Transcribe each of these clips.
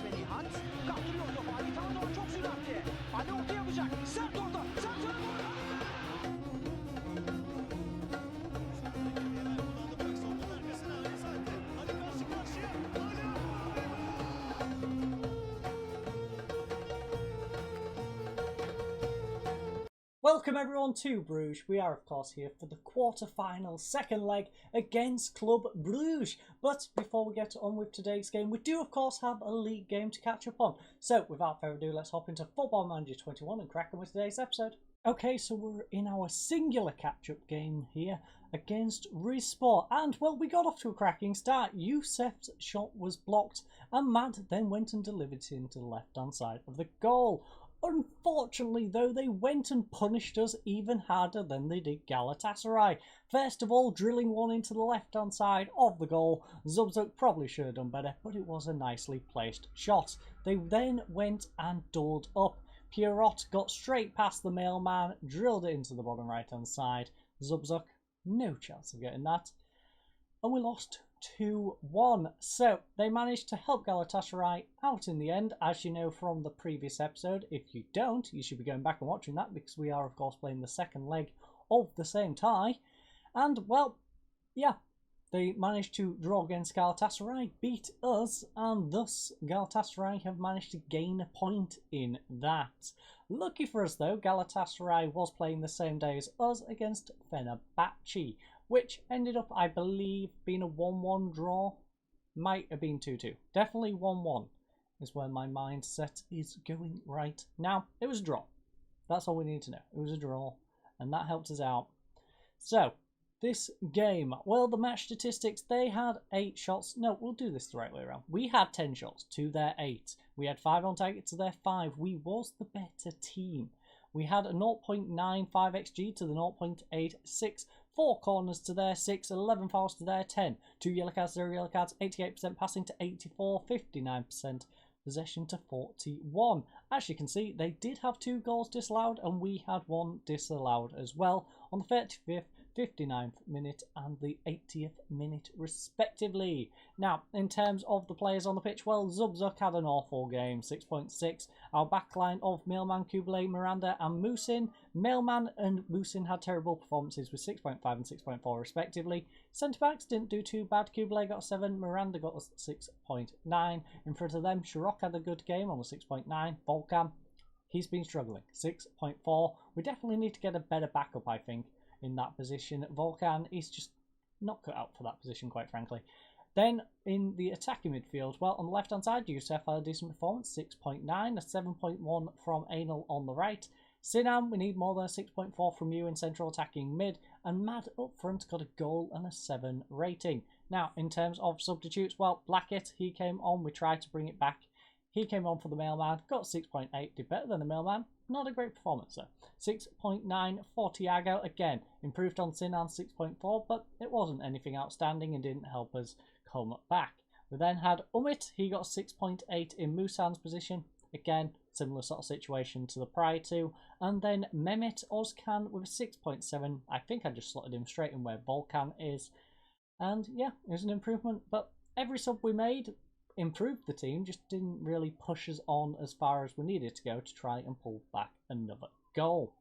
Melihat kaptırıyor topu. Ali Tanrı'dan çok süratli. Ali orta yapacak. Sert orta. Sert orta. Welcome everyone to Bruges. We are of course here for the quarter-final second leg against Club Brugge. But before we get on with today's game, we do of course have a league game to catch up on. So without further ado, let's hop into Football Manager 21 and crack on with today's episode. Okay, so we're in our singular catch-up game here against Rizespor. And well, we got off to a cracking start. Youssef's shot was blocked and Matt then went and delivered it into the left-hand side of the goal. Unfortunately, though, they went and punished us even harder than they did Galatasaray. First of all, drilling one into the left-hand side of the goal. Zubzuk probably should have done better, but it was a nicely placed shot. They then went and doubled up. Pierrot got straight past the mailman, drilled it into the bottom right-hand side. Zubzuk, no chance of getting that. And we lost 2-1. So they managed to help Galatasaray out in the end, as you know from the previous episode. If you don't, you should be going back and watching that, because we are of course playing the second leg of the same tie. And well, yeah, they managed to draw against Galatasaray, beat us, and thus Galatasaray have managed to gain a point in that. Lucky for us though, Galatasaray was playing the same day as us against Fenerbahce, which ended up, I believe, being a 1-1 draw. Might have been 2-2. Definitely 1-1 is where my mindset is going right now. It was a draw. That's all we need to know. It was a draw, and that helped us out. So, this game, well, the match statistics, they had 8 shots. No, we'll do this the right way around. We had 10 shots to their 8. We had 5 on target to their 5. We was the better team. We had a 0.95 XG to the 0.86. 4 corners to their 6, 11 fouls to their 10, 2 yellow cards, 0 yellow cards, 88% passing to 84, 59% possession to 41. As you can see, they did have 2 goals disallowed and we had 1 disallowed as well on the 35th, 59th minute and the 80th minute respectively. Now, in terms of the players on the pitch, well, Zubzuk had an awful game, 6.6. Our backline of Mailman, Kuble, Miranda and Musin. Mailman and Musin had terrible performances with 6.5 and 6.4 respectively. Centre-backs didn't do too bad. Kuble got a 7, Miranda got a 6.9. In front of them, Shirok had a good game on a 6.9. Volkan, he's been struggling, 6.4. We definitely need to get a better backup, I think, in that position. Volkan is just not cut out for that position, quite frankly. Then in the attacking midfield, well, on the left hand side, Youssef had a decent performance, 6.9, a 7.1 from Anal on the right. Sinan, we need more than a 6.4 from you in central attacking mid, and Mad up front got a goal and a 7 rating. Now, in terms of substitutes, well, Blackett, he came on, we tried to bring it back. He came on for the mailman, got 6.8, did better than the mailman. Not a great performance though. 6.9 for Thiago, again, improved on Sinan 6.4, but it wasn't anything outstanding and didn't help us come back. We then had Umit, he got 6.8 in Musan's position. Again, similar sort of situation to the prior two. And then Mehmet Ozkan with a 6.7. I think I just slotted him straight in where Volkan is. And yeah, it was an improvement, but every sub we made improved the team, just didn't really push us on as far as we needed to go to try and pull back another goal.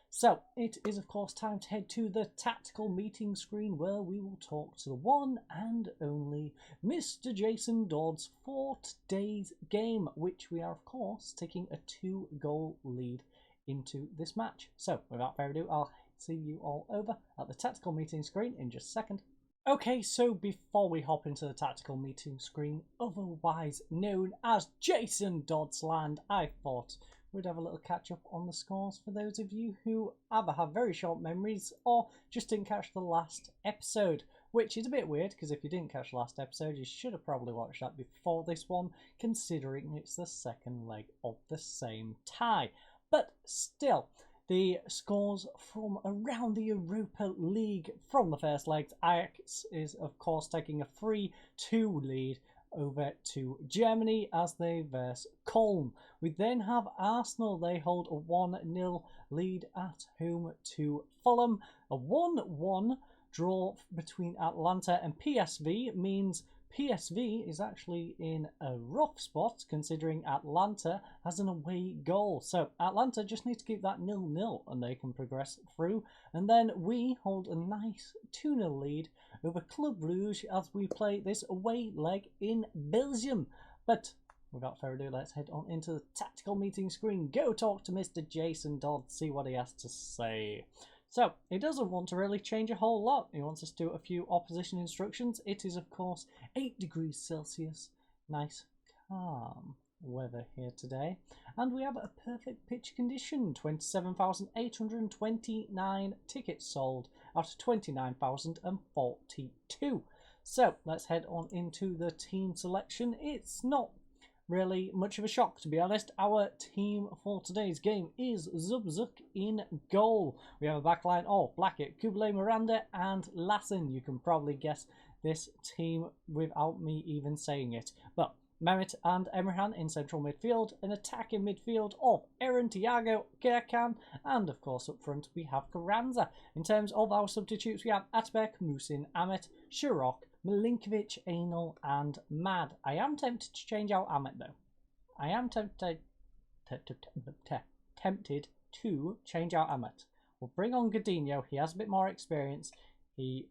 So it is of course time to head to the tactical meeting screen where we will talk to the one and only Mr. Jason Dodds for today's game, which we are of course taking a 2-goal lead into this match. So without further ado, I'll see you all over at the tactical meeting screen in just a second. Okay, so before we hop into the tactical meeting screen, otherwise known as Jason Dodds Land, I thought we'd have a little catch up on the scores for those of you who either have very short memories or just didn't catch the last episode, which is a bit weird because if you didn't catch the last episode, you should have probably watched that before this one, considering it's the second leg of the same tie. But still, the scores from around the Europa League from the first legs. Ajax is of course taking a 3-2 lead over to Germany as they verse Köln. We then have Arsenal. They hold a 1-0 lead at home to Fulham. A 1-1 draw between Atlanta and PSV means PSV is actually in a rough spot considering Atlanta has an away goal. So Atlanta just need to keep that 0-0 and they can progress through. And then we hold a nice 2-0 lead over Club Brugge as we play this away leg in Belgium. But without further ado, let's head on into the tactical meeting screen. Go talk to Mr. Jason Dodd, see what he has to say. So, he doesn't want to really change a whole lot. He wants us to do a few opposition instructions. It is, of course, 8 degrees Celsius. Nice, calm weather here today. And we have a perfect pitch condition. 27,829 tickets sold out of 29,042. So, let's head on into the team selection. It's not really much of a shock, to be honest. Our team for today's game is Zubzuk in goal. We have a backline of Blackett, Kuble, Miranda and Lassen. You can probably guess this team without me even saying it. But Mehmet and Emrehan in central midfield, an attacking midfield of Eren, Thiago, Gerkan, and of course up front we have Carranza. In terms of our substitutes, we have Atbek, Musin, Ahmet, Shirok, Milinkovic, Anal and Mad. I am tempted to change out Ahmet though. I am tempted to change out Ahmet. We'll bring on Godinho. He has a bit more experience. He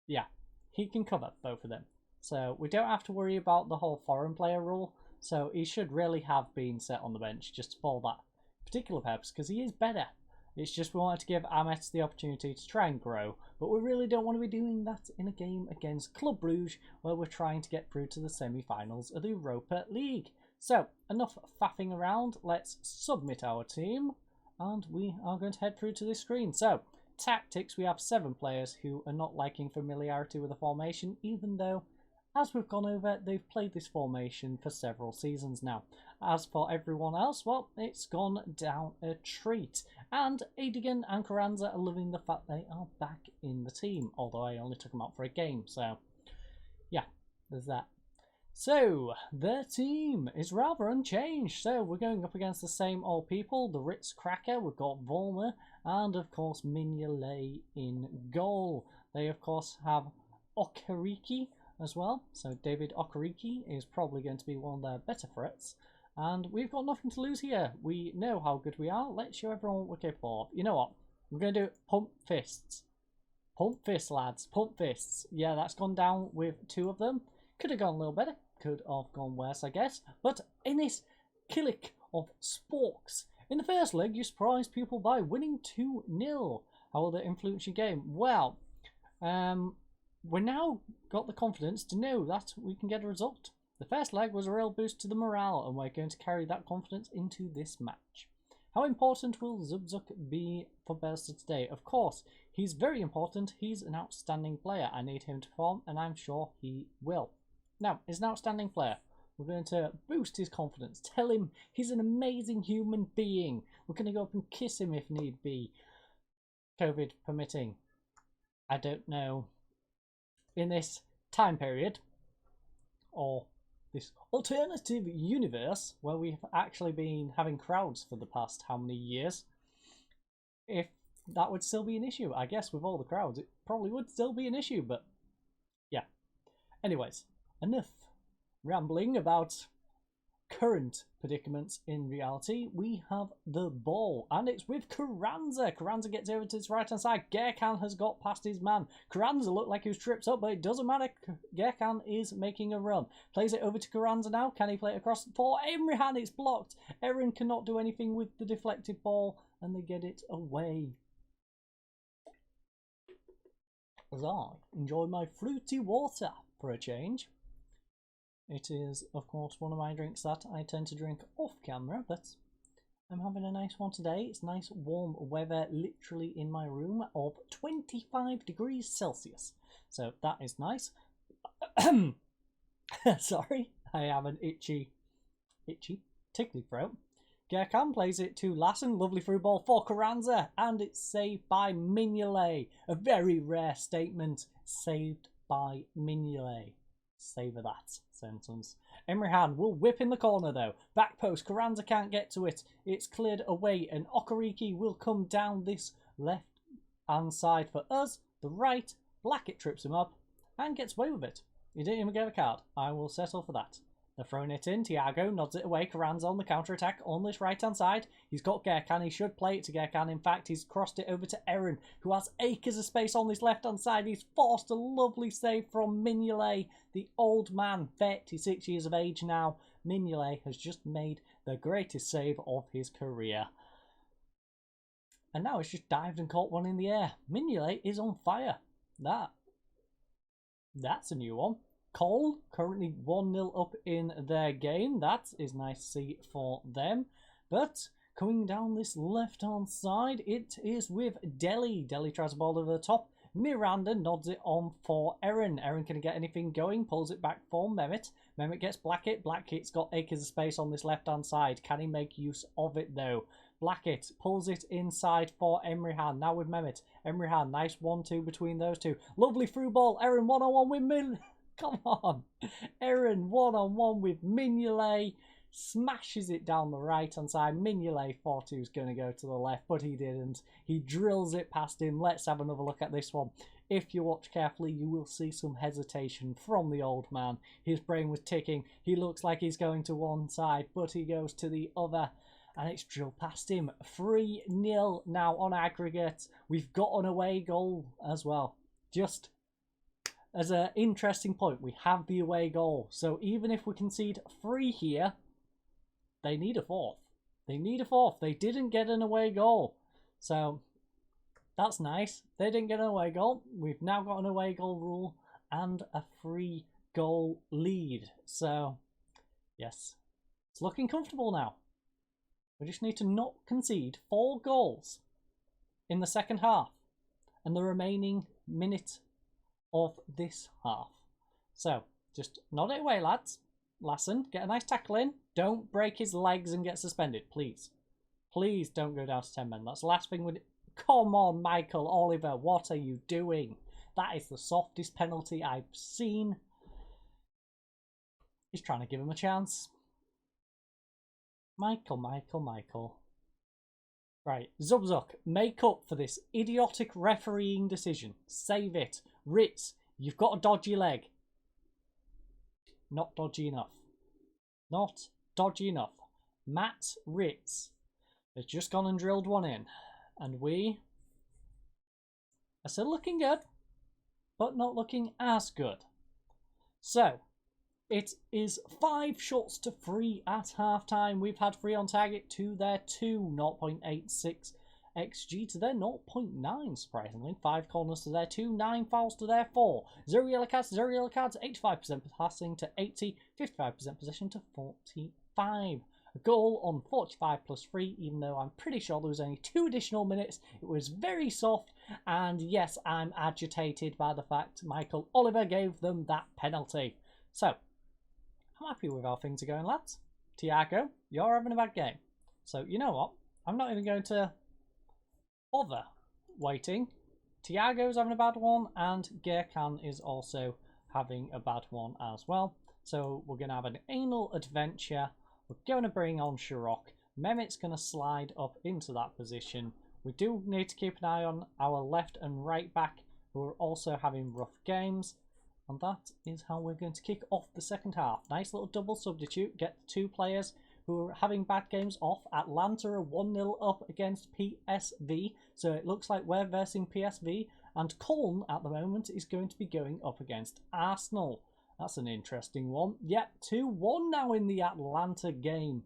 can cover both of them. So we don't have to worry about the whole foreign player rule. So he should really have been set on the bench just for that particular purpose because he is better. It's just we wanted to give Ahmet the opportunity to try and grow, but we really don't want to be doing that in a game against Club Brugge where we're trying to get through to the semi-finals of the Europa League. So, enough faffing around, let's submit our team, and we are going to head through to this screen. So, tactics, we have 7 players who are not liking familiarity with the formation, even though, as we've gone over, they've played this formation for several seasons now. As for everyone else, well, it's gone down a treat. And Adigan and Carranza are loving the fact they are back in the team, although I only took them out for a game, so yeah, there's that. So, their team is rather unchanged. So, we're going up against the same old people, the Ritz Cracker, we've got Volmer, and of course Mignolet in goal. They of course have Okereke as well, so David Okereke is probably going to be one of their better threats. And we've got nothing to lose here. We know how good we are. Let's show everyone what we're capable of. You know what? We're going to do pump fists. Pump fists, lads. Pump fists. Yeah, that's gone down with 2 of them. Could have gone a little better. Could have gone worse, I guess. But in this killick of sporks, in the first leg, you surprised people by winning 2-0. How will that influence your game? Well, we now got the confidence to know that we can get a result. The first leg was a real boost to the morale, and we're going to carry that confidence into this match. How important will Zubzuk be for Bursa today? Of course, he's very important. He's an outstanding player. I need him to perform, and I'm sure he will. Now, he's an outstanding player. We're going to boost his confidence. Tell him he's an amazing human being. We're going to go up and kiss him if need be. COVID permitting. I don't know. In this time period, or this alternative universe where we've actually been having crowds for the past how many years, if that would still be an issue. I guess with all the crowds it probably would still be an issue, but yeah. Anyways, enough rambling about current predicaments in reality. We have the ball, and it's with Carranza. Carranza gets over to his right hand side. Gerkan has got past his man. Carranza looked like he was tripped up, but it doesn't matter. Gerkan is making a run. Plays it over to Carranza now. Can he play it across for Emrehan? It's blocked. Eren cannot do anything with the deflected ball, and they get it away. As I enjoy my fruity water for a change. It is, of course, one of my drinks that I tend to drink off camera, but I'm having a nice one today. It's nice warm weather literally in my room of 25 degrees Celsius. So that is nice. Sorry, I have an itchy, tickly throat. Gerkan plays it to Lassen. Lovely through ball for Carranza, and it's saved by Mignolet. A very rare statement. Saved by Mignolet. Savour that sentence. Emrehan will whip in the corner though. Back post. Carranza can't get to it. It's cleared away, and Okereke will come down this left hand side for us. The right. Blackett trips him up and gets away with it. He didn't even get a card. I will settle for that. They're throwing it in. Thiago nods it away. Carranza on the counter-attack on this right-hand side. He's got Gerkan. He should play it to Gerkan. In fact, he's crossed it over to Aaron, who has acres of space on this left-hand side. He's forced a lovely save from Mignolet, the old man, 36 years of age now. Mignolet has just made the greatest save of his career. And now it's just dived and caught one in the air. Mignolet is on fire. That's a new one. Cole currently 1-0 up in their game. That is nice to see for them. But coming down this left-hand side, it is with Deli. Deli tries the ball over the top. Miranda nods it on for Aaron. Aaron can get anything going, pulls it back for Mehmet. Mehmet gets Blackett. Blackett's got acres of space on this left-hand side. Can he make use of it though? Blackett pulls it inside for Emrehan. Now with Mehmet. Emrehan, nice 1-2 between those two. Lovely through ball. Aaron 1-on-1 with Min. Come on. Aaron 1-on-1 with Mignolet. Smashes it down the right-hand side. Mignolet 4-2 is going to go to the left, but he didn't. He drills it past him. Let's have another look at this one. If you watch carefully, you will see some hesitation from the old man. His brain was ticking. He looks like he's going to one side, but he goes to the other. And it's drilled past him. 3-0 now on aggregate. We've got an away goal as well. Just as an interesting point, we have the away goal. So even if we concede 3 here, they need a 4th. They need a 4th. They didn't get an away goal. So that's nice. They didn't get an away goal. We've now got an away goal rule and a 3-goal lead. So, yes, it's looking comfortable now. We just need to not concede 4 goals in the second half and the remaining minute of this half. So, just nod it away, lads. Lassen, get a nice tackle in. Don't break his legs and get suspended, please. Please don't go down to 10 men. That's the last thing we... Come on, Michael Oliver, what are you doing? That is the softest penalty I've seen. He's trying to give him a chance. Michael. Right, Zubzuk, make up for this idiotic refereeing decision. Save it. Ritz, you've got a dodgy leg. Not dodgy enough. Not dodgy enough. Matt Ritz has just gone and drilled one in. And we are still looking good, but not looking as good. So, it is 5 shots to 3 at half-time. We've had 3 on target to their 2, 0.86 XG to their 0.9, surprisingly. 5 corners to their 2, 9 fouls to their 4. 0 yellow cards, 85% passing to 80, 55% possession to 45. A goal on 45 plus 3, even though I'm pretty sure there was only 2 additional minutes. It was very soft, and yes, I'm agitated by the fact Michael Oliver gave them that penalty. So, I'm happy with how things are going, lads. Thiago, you're having a bad game. So, you know what? I'm not even going to bother waiting. Thiago's having a bad one, and Gerkan is also having a bad one as well. So, we're going to have an anal adventure. We're going to bring on Shirok. Mehmet's going to slide up into that position. We do need to keep an eye on our left and right back, who are also having rough games. And that is how we're going to kick off the second half. Nice little double substitute. Get the 2 players who are having bad games off. Atlanta are 1-0 up against PSV. So it looks like we're versing PSV. And Colne at the moment is going to be going up against Arsenal. That's an interesting one. Yep, 2-1 now in the Atlanta game.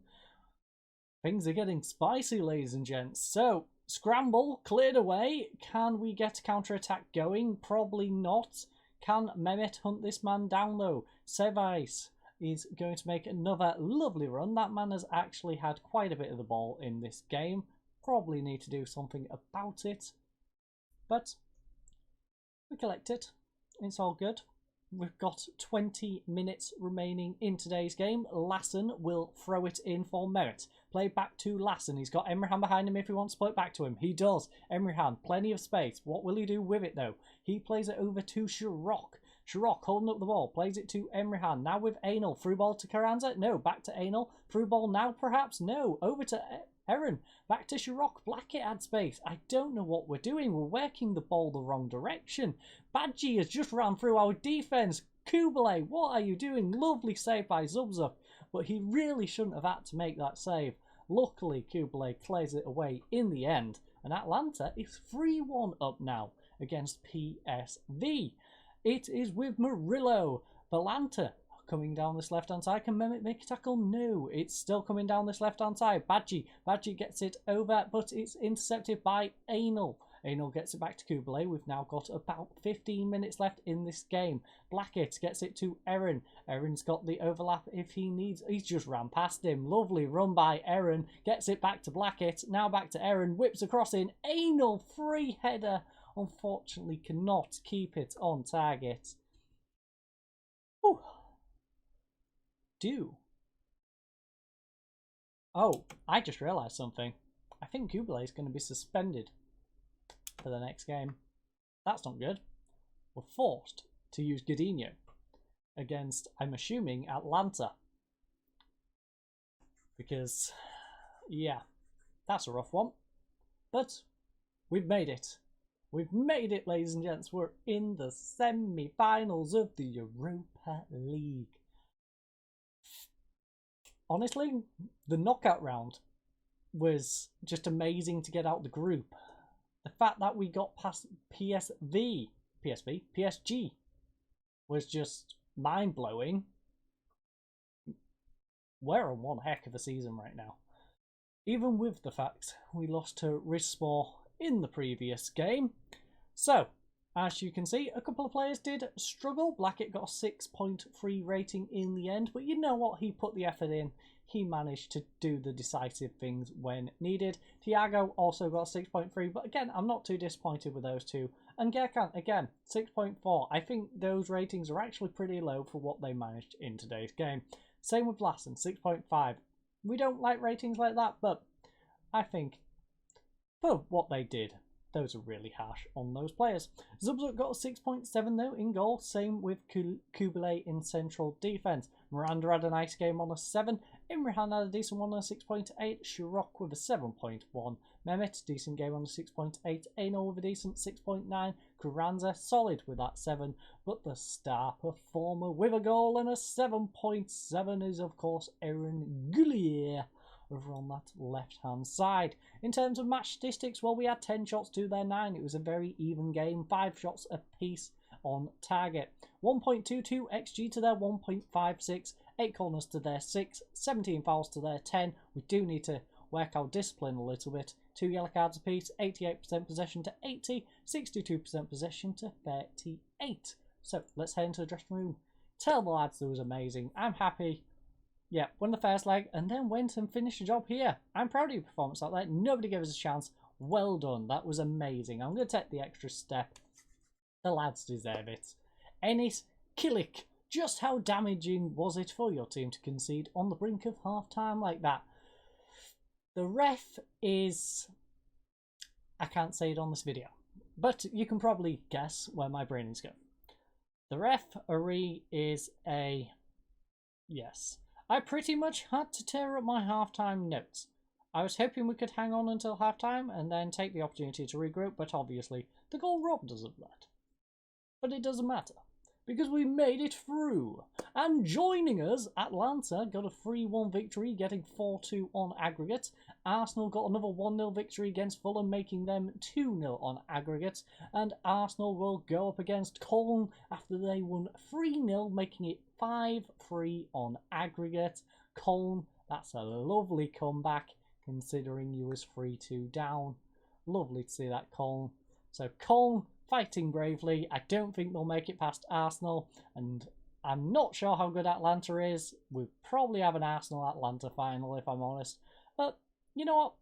Things are getting spicy, ladies and gents. So, scramble, cleared away. Can we get a counter-attack going? Probably not. Can Mehmet hunt this man down though? Sevais is going to make another lovely run. That man has actually had quite a bit of the ball in this game. Probably need to do something about it. But we collect it. It's all good. We've got 20 minutes remaining in today's game. Lassen will throw it in for Mehmet. Play back to Lassen. He's got Emrehan behind him if he wants to play it back to him. He does. Emrehan, plenty of space. What will he do with it though? He plays it over to Shirok. Shirok holding up the ball. Plays it to Emrehan. Now with Anal. Through ball to Carranza. No. Back to Anal. Through ball now perhaps. No. Over to Aaron. Back to Shirok. Blackett had space. I don't know what we're doing. We're working the ball the wrong direction. Badji has just ran through our defence. Kublai, what are you doing? Lovely save by Zubzub, but he really shouldn't have had to make that save. Luckily, Kublai clears it away in the end, and Atlanta is 3-1 up now against PSV. It is with Murillo. Balanta coming down this left-hand side. Can Mehmet make a tackle? No, it's still coming down this left-hand side. Badji gets it over, but it's intercepted by Anal. Anal gets it back to Kublai. We've now got about 15 minutes left in this game. Blackett gets it to Erin. Erin's got the overlap if he needs. He's just ran past him. Lovely run by Erin. Gets it back to Blackett. Now back to Erin. Whips across in. Anal free header. Unfortunately cannot keep it on target. Ooh. Oh, I just realised something. I think Kublai is going to be suspended for the next game. That's not good. We're forced to use Godinho against, I'm assuming, Atlanta. Because, yeah, that's a rough one. But we've made it. We've made it, ladies and gents. We're in the semi-finals of the Europa League. Honestly, the knockout round was just amazing to get out the group. The fact that we got past PSG was just mind-blowing. We're on one heck of a season right now. Even with the fact we lost to Rizespor in the previous game. So, as you can see, a couple of players did struggle. Blackett got a 6.3 rating in the end, but you know what? He put the effort in. He managed to do the decisive things when needed. Thiago also got 6.3, but again, I'm not too disappointed with those two. And Gerkan, again, 6.4. I think those ratings are actually pretty low for what they managed in today's game. Same with Lassen, 6.5. We don't like ratings like that, but I think for what they did, those are really harsh on those players. Zubzuk got a 6.7 though in goal. Same with Kublai in central defence. Miranda had a nice game on a 7. Imrihan had a decent one on a 6.8. Shirok with a 7.1. Mehmet, decent game on a 6.8. Anal with a decent 6.9. Kuranza, solid with that 7. But the star performer with a goal and a 7.7 is, of course, Aaron Gullier over on that left-hand side. In terms of match statistics, well, we had 10 shots to their 9. It was a very even game. 5 shots apiece on target. 1.22 XG to their 1.56. 8 corners to their 6. 17 fouls to their 10. We do need to work our discipline a little bit. 2 yellow cards apiece. 88% possession to 80. 62% possession to 38. So, let's head into the dressing room. Tell the lads it was amazing. I'm happy. Yeah, won the first leg and then went and finished the job here. I'm proud of your performance out there. Nobody gave us a chance. Well done. That was amazing. I'm going to take the extra step. The lads deserve it. Enis Kilik. Just how damaging was it for your team to concede on the brink of half-time like that? The ref is... I can't say it on this video. But you can probably guess where my brain is going. The referee is a... Yes. I pretty much had to tear up my half-time notes. I was hoping we could hang on until half-time and then take the opportunity to regroup, but obviously the goal robbed us of that. But it doesn't matter, because we made it through. And joining us, Atlanta got a 3-1 victory, getting 4-2 on aggregate. Arsenal got another 1-0 victory against Fulham, making them 2-0 on aggregate. And Arsenal will go up against Cologne after they won 3-0, making it 5-3 on aggregate. Cologne, that's a lovely comeback, considering you was 3-2 down. Lovely to see that, Cologne. So Cologne fighting bravely. I don't think they'll make it past Arsenal, and I'm not sure how good Atlanta is. We'll probably have an Arsenal-Atlanta final, if I'm honest. But, you know what?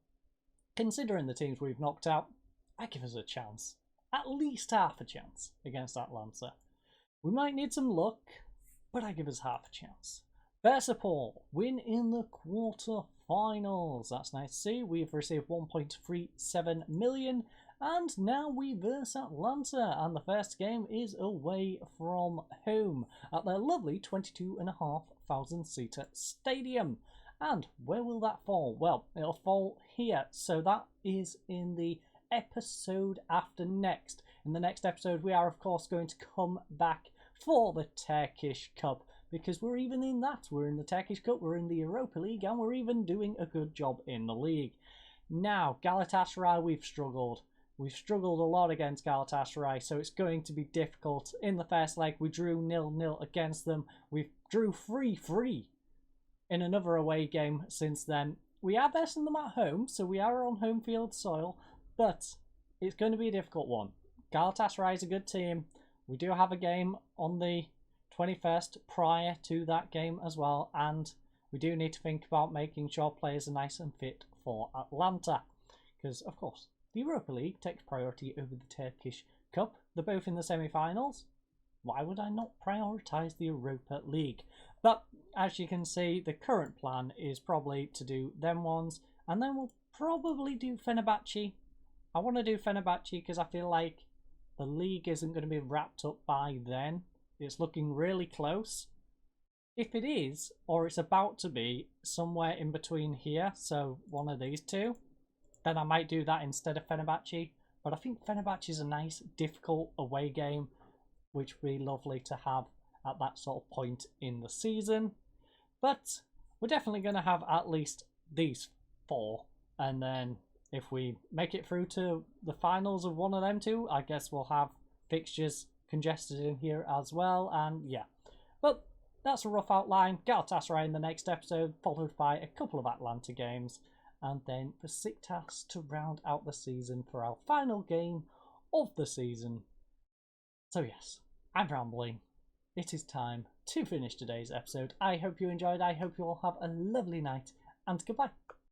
Considering the teams we've knocked out, I give us a chance. At least half a chance against Atlanta. We might need some luck, but I give us half a chance. Bursaspor win in the quarter-finals. That's nice to see. We've received 1.37 million. And now we verse Atlanta, and the first game is away from home at their lovely 22,500 seater stadium. And where will that fall? Well, it'll fall here, so that is in the episode after next. In the next episode, we are of course going to come back for the Turkish Cup, because we're even in that. We're in the Turkish Cup, we're in the Europa League, and we're even doing a good job in the league. Now, Galatasaray, we've struggled. We've struggled a lot against Galatasaray, so it's going to be difficult. In the first leg, we drew 0-0 against them. We drew 3-3 in another away game since then. We are versing them at home, so we are on home field soil, but it's going to be a difficult one. Galatasaray is a good team. We do have a game on the 21st prior to that game as well, and we do need to think about making sure players are nice and fit for Atlanta, because of course the Europa League takes priority over the Turkish Cup. They're both in the semi-finals. Why would I not prioritise the Europa League? But as you can see, the current plan is probably to do them ones, and then we'll probably do Fenerbahce. I want to do Fenerbahce because I feel like the league isn't going to be wrapped up by then. It's looking really close. If it is, or it's about to be, somewhere in between here, so one of these two, then I might do that instead of Fenerbahce. But I think Fenerbahce is a nice, difficult away game, which would be lovely to have at that sort of point in the season. But we're definitely going to have at least these four, and then if we make it through to the finals of one of them two, I guess we'll have fixtures congested in here as well, and yeah. But that's a rough outline. Galatasaray in the next episode, followed by a couple of Atlanta games, and then Besiktas to round out the season for our final game of the season. So yes, I'm rambling. It is time to finish today's episode. I hope you enjoyed. I hope you all have a lovely night, and goodbye.